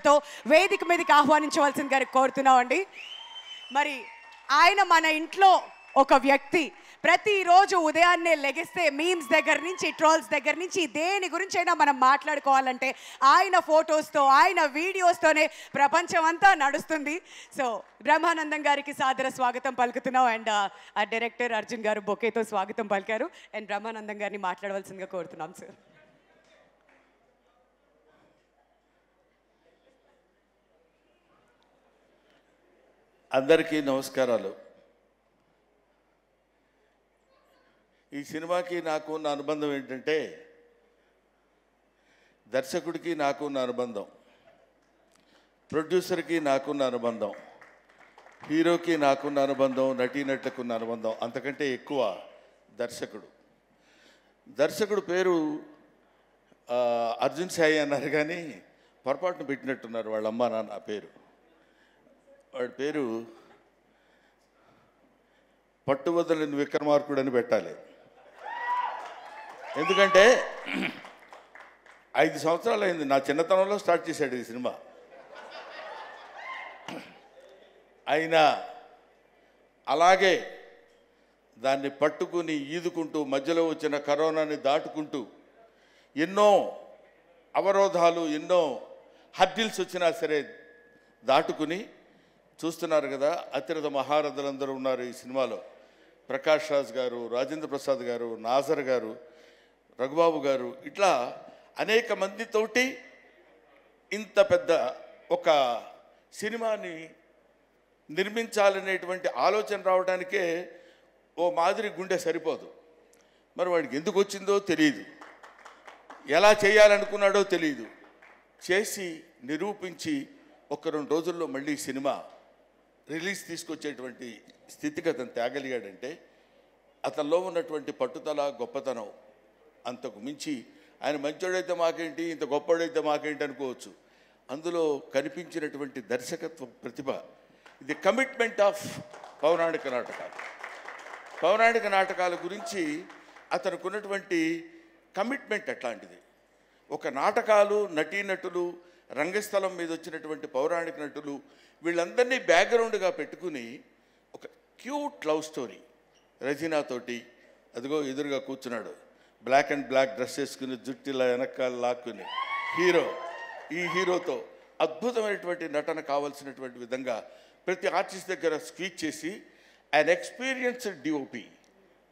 తో వేదిక మీదకి ఆహ్వానించవలసిందిగా కోరుతున్నామండి. మరి ఆయన మన ఇంట్లో ఒక వ్యక్తి. ప్రతిరోజు ఉదయాన్నే లెగిస్తే మీమ్స్ దగ్గర నుంచి ట్రోల్స్ దగ్గర నుంచి దేని గురించి అయినా మనం మాట్లాడుకోవాలంటే ఆయన ఫొటోస్తో ఆయన వీడియోస్తోనే ప్రపంచం అంతా నడుస్తుంది. సో బ్రహ్మానందం గారికి సాదర స్వాగతం పలుకుతున్నాం. అండ్ ఆ డైరెక్టర్ అర్జున్ గారు బొకేతో స్వాగతం పలికారు. అండ్ బ్రహ్మానందం గారిని మాట్లాడవలసిందిగా కోరుతున్నాం సార్. అందరికీ నమస్కారాలు. ఈ సినిమాకి నాకు ఉన్న అనుబంధం ఏంటంటే, దర్శకుడికి నాకున్న అనుబంధం, ప్రొడ్యూసర్కి నాకున్న అనుబంధం, హీరోకి నాకున్న అనుబంధం, నటీనటులకున్న అనుబంధం, అంతకంటే ఎక్కువ దర్శకుడు పేరు అర్జున్ సాయి అన్నారు, కానీ పొరపాటును పెట్టినట్టున్నారు వాళ్ళ అమ్మ నాన్న పేరు. వాడి పేరు పట్టువదలని విక్రమార్కుడు అని పెట్టాలి. ఎందుకంటే 5 సంవత్సరాలు అయింది, నా చిన్నతనంలో స్టార్ట్ చేశాడు ఈ సినిమా. అయినా అలాగే దాన్ని పట్టుకుని ఈదుకుంటూ మధ్యలో వచ్చిన కరోనాని దాటుకుంటూ ఎన్నో అవరోధాలు, ఎన్నో హర్డిల్స్ వచ్చినా సరే దాటుకుని చూస్తున్నారు కదా. అతిరథ మహారథులందరూ ఉన్నారు ఈ సినిమాలో. ప్రకాష్ రాజ్ గారు, రాజేంద్ర ప్రసాద్ గారు, నాజర్ గారు, రఘుబాబు గారు, ఇట్లా అనేక మందితోటి ఇంత పెద్ద ఒక సినిమాని నిర్మించాలనేటువంటి ఆలోచన రావడానికే ఓ మాదిరి గుండె సరిపోదు. మరి వాడికి ఎందుకు వచ్చిందో తెలియదు, ఎలా చేయాలనుకున్నాడో తెలియదు. చేసి నిరూపించి 1-2 రోజుల్లో మళ్ళీ సినిమా రిలీజ్ తీసుకొచ్చేటువంటి స్థితిగతను తేగలిగాడంటే అతనిలో ఉన్నటువంటి పట్టుదల, గొప్పతనం అంతకు మించి. ఆయన మంచోడైతే మాకేంటి, ఇంత గొప్పవాడైతే మాకేంటి అనుకోవచ్చు. అందులో కనిపించినటువంటి దర్శకత్వ ప్రతిభ, ఇది కమిట్మెంట్ ఆఫ్ పౌరాణిక నాటకాలు. పౌరాణిక నాటకాల గురించి అతనికి ఉన్నటువంటి కమిట్మెంట్ ఎట్లాంటిది. ఒక నాటకాలు, నటీనటులు, రంగస్థలం మీద వచ్చినటువంటి పౌరాణిక నటులు, వీళ్ళందరినీ బ్యాక్గ్రౌండ్గా పెట్టుకుని ఒక క్యూట్ లవ్ స్టోరీ రజీనాతోటి. అదిగో ఎదురుగా కూర్చున్నాడు, బ్లాక్ అండ్ బ్లాక్ డ్రెస్ వేసుకుని, జుట్టిలా వెనకాల లాక్కుని ఈ హీరోతో అద్భుతమైనటువంటి నటన కావాల్సినటువంటి విధంగా ప్రతి ఆర్టిస్ట్ దగ్గర స్పీచ్ చేసి an experienced DOP,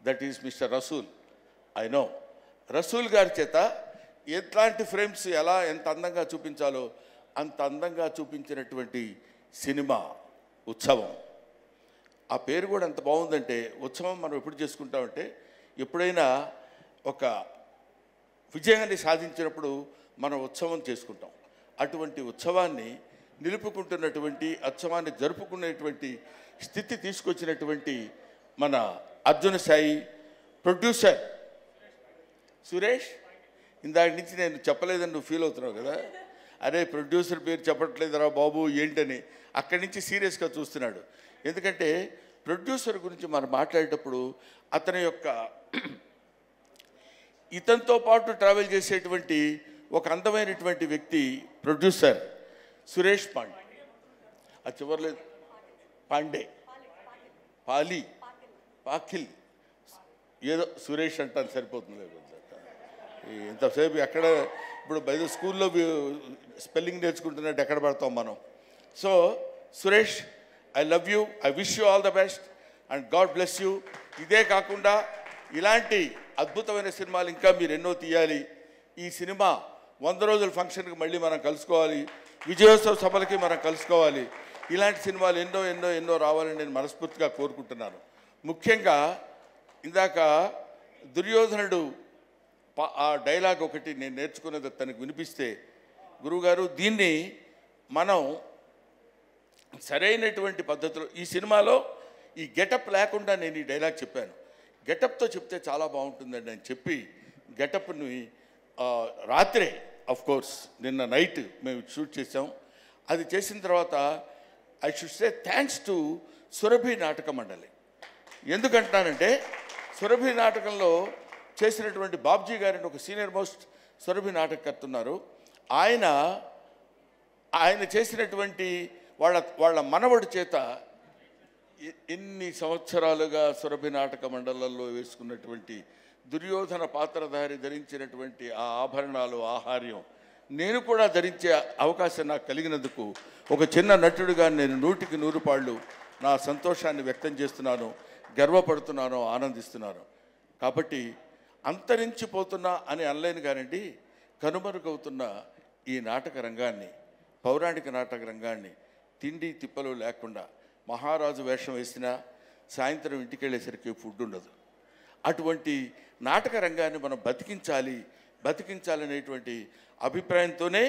that is Mr. Rasool. I know Rasool గారి చేత ఎట్లాంటి ఫ్రేమ్స్ ఎలా ఎంత అందంగా చూపించాలో అంత అందంగా చూపించినటువంటి సినిమా ఉత్సవం. ఆ పేరు కూడా ఎంత బాగుందంటే, ఉత్సవం మనం ఎప్పుడు చేసుకుంటామంటే, ఎప్పుడైనా ఒక విజయాన్ని సాధించినప్పుడు మనం ఉత్సవం చేసుకుంటాం. అటువంటి ఉత్సవాన్ని నిలుపుకుంటున్నటువంటి, ఉత్సవాన్ని జరుపుకునేటువంటి స్థితి తీసుకొచ్చినటువంటి మన అర్జున్ సాయి, ప్రొడ్యూసర్ సురేష్. ఇందాక నుంచి నేను చెప్పలేదని నువ్వు ఫీల్ అవుతున్నావు కదా, అరే ప్రొడ్యూసర్ పేరు చెప్పట్లేదురా బాబు ఏంటని. అక్కడి నుంచి సీరియస్గా చూస్తున్నాడు. ఎందుకంటే ప్రొడ్యూసర్ గురించి మనం మాట్లాడేటప్పుడు అతని యొక్క ఇతనితో పాటు ట్రావెల్ చేసేటువంటి ఒక అందమైనటువంటి వ్యక్తి ప్రొడ్యూసర్ సురేష్ పాండే. అది చివరిలేదు పాండే, పాఖిల్ ఏదో సురేష్ అంటాను సరిపోతుంది. ఇంతసేపు ఎక్కడ ఇప్పుడు బయట స్కూల్లో స్పెల్లింగ్ నేర్చుకుంటున్నట్టు ఎక్కడ పడతాం మనం. So Suresh, I love you, I wish you all the best and God bless you. ఇదే కాకుండా ఇలాంటి అద్భుతమైన సినిమాలు ఇంకా మీరు ఎన్నో తీయాలి. ఈ సినిమా 100 రోజుల ఫంక్షన్కి మళ్ళీ మనం కలుసుకోవాలి, విజయోత్సవ సభలకి మనం కలుసుకోవాలి. ఇలాంటి సినిమాలు ఎన్నో ఎన్నో ఎన్నో రావాలని నేను మనస్ఫూర్తిగా కోరుకుంటున్నాను. ముఖ్యంగా ఇందాక దుర్యోధనుడు ఆ డైలాగ్ ఒకటి నేను నేర్చుకున్నది తనకు వినిపిస్తే, గురువుగారు దీన్ని మనం సరైనటువంటి పద్ధతిలో ఈ సినిమాలో ఈ గెటప్ లేకుండా నేను ఈ డైలాగ్ చెప్పాను. గెటప్తో చెప్తే చాలా బాగుంటుందండి అని చెప్పి గెటప్ని రాత్రే కోర్స్ నిన్న నైట్ మేము షూట్ చేసాం. అది చేసిన తర్వాత I should say thanks to Surabhi నాటక మండలి. ఎందుకంటున్నానంటే సురభి నాటకంలో చేసినటువంటి బాబ్జీ గారిని ఒక సీనియర్ మోస్ట్ సురభి నాటకకర్త ఉన్నారు. ఆయన ఆయన చేసినటువంటి వాళ్ళ మనవడి చేత ఎన్ని సంవత్సరాలుగా సురభి నాటక మండలంలో వేసుకున్నటువంటి దుర్యోధన పాత్రధారి ధరించినటువంటి ఆ ఆభరణాలు, ఆహార్యం నేను కూడా ధరించే అవకాశం నాకు కలిగినందుకు ఒక చిన్న నటుడిగా నేను 100కి 100 పాళ్ళు నా సంతోషాన్ని వ్యక్తం చేస్తున్నాను, గర్వపడుతున్నాను, ఆనందిస్తున్నాను. కాబట్టి అంతరించిపోతున్నా అని అనలేను కానండి, కనుమరుగవుతున్న ఈ నాటక రంగాన్ని, పౌరాణిక నాటక రంగాన్ని తిండి తిప్పలు లేకుండా మహారాజు వేషం వేసినా సాయంత్రం ఇంటికి వెళ్ళేసరికి ఫుడ్ ఉండదు. అటువంటి నాటక రంగాన్ని మనం బతికించాలనేటువంటి అభిప్రాయంతోనే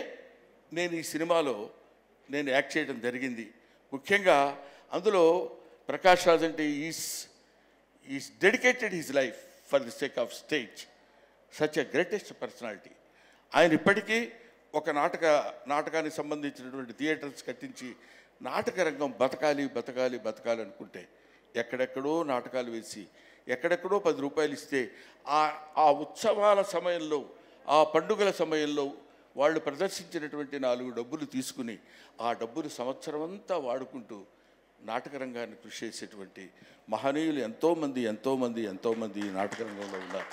నేను ఈ సినిమాలో యాక్ట్ చేయడం జరిగింది. ముఖ్యంగా అందులో ప్రకాష్ రాజ్ అంటే is dedicated his life for the sake of stage, such a greatest personality. ఆయన ఇప్పటికీ ఒక నాటకానికి సంబంధించినటువంటి థియేటర్స్ కట్టించి నాటక రంగం బతకాలి అనుకుంటే ఎక్కడెక్కడో నాటకాలు వేసి ఎక్కడెక్కడో 10 రూపాయలు ఇస్తే ఆ ఉత్సవాల సమయంలో, ఆ పండుగల సమయంలో వాళ్ళు ప్రదర్శించినటువంటి 4 డబ్బులు తీసుకుని ఆ డబ్బులు సంవత్సరం అంతా వాడుకుంటూ నాటక రంగాన్ని కృషి చేసేటువంటి మహనీయులు ఎంతోమంది ఈ నాటక రంగంలో ఉన్నారు.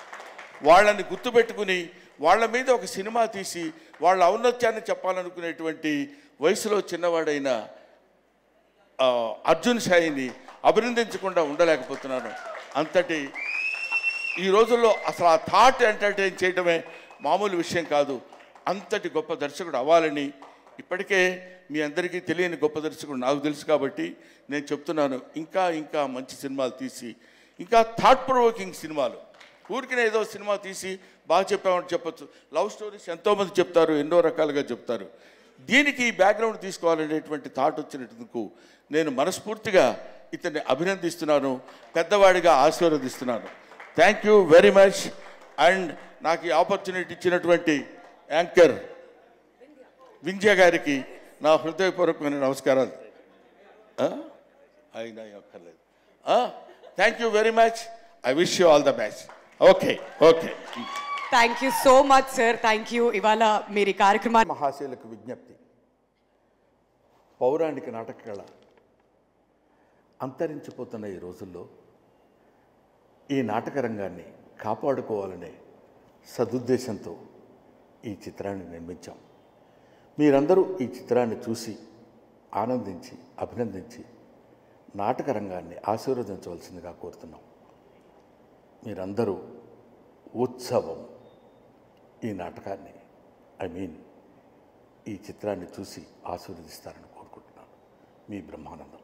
వాళ్ళని గుర్తుపెట్టుకుని వాళ్ళ మీద ఒక సినిమా తీసి వాళ్ళ ఔన్నత్యాన్ని చెప్పాలనుకునేటువంటి వయసులో చిన్నవాడైన అర్జున్ సాయిని అభినందించకుండా ఉండలేకపోతున్నాను. అంతటి ఈ రోజుల్లో అసలు ఆ థాట్ ఎంటర్టైన్ చేయడమే మామూలు విషయం కాదు. అంతటి గొప్ప దర్శకుడు అవ్వాలని ఇప్పటికే మీ అందరికీ తెలియని గొప్ప దర్శకుడు నాకు తెలుసు కాబట్టి నేను చెప్తున్నాను. ఇంకా మంచి సినిమాలు తీసి, ఇంకా థాట్ ప్రొవోకింగ్ సినిమాలు, ఊరికినే ఏదో సినిమా తీసి బాగా చెప్పామని చెప్పచ్చు. లవ్ స్టోరీస్ ఎంతోమంది చెప్తారు, ఎన్నో రకాలుగా చెప్తారు. దీనికి బ్యాక్గ్రౌండ్ తీసుకోవాలనేటువంటి థాట్ వచ్చినందుకు నేను మనస్ఫూర్తిగా ఇతన్ని అభినందిస్తున్నాను, పెద్దవాడిగా ఆశీర్వదిస్తున్నాను. Thank you very much. And నాకు ఈ ఆపర్చునిటీ ఇచ్చినటువంటి యాంకర్ వింధ్య గారికి నా హృదయపూర్వకమైన నమస్కారాలు. అయినా అక్కర్లేదు. Thank you very much. I wish you all the best. Okay. Thank you so much sir. Thank you. ఇవాళ మీరు కార్యక్రమాన్ని మహాశయులకు విజ్ఞప్తి, పౌరాణిక నాటక కళ అంతరించిపోతున్న ఈ రోజుల్లో ఈ నాటక రంగాన్ని కాపాడుకోవాలనే సదుద్దేశంతో ఈ చిత్రాన్ని నిర్మించాం. మీరందరూ ఈ చిత్రాన్ని చూసి ఆనందించి అభినందించి నాటక రంగాన్ని ఆశీర్వదించవలసిందిగా కోరుతున్నాం. మీరందరూ ఉత్సవం ఈ నాటకాన్ని ఈ చిత్రాన్ని చూసి ఆశీర్వదిస్తారని కోరుకుంటున్నాను. మీ బ్రహ్మానందం.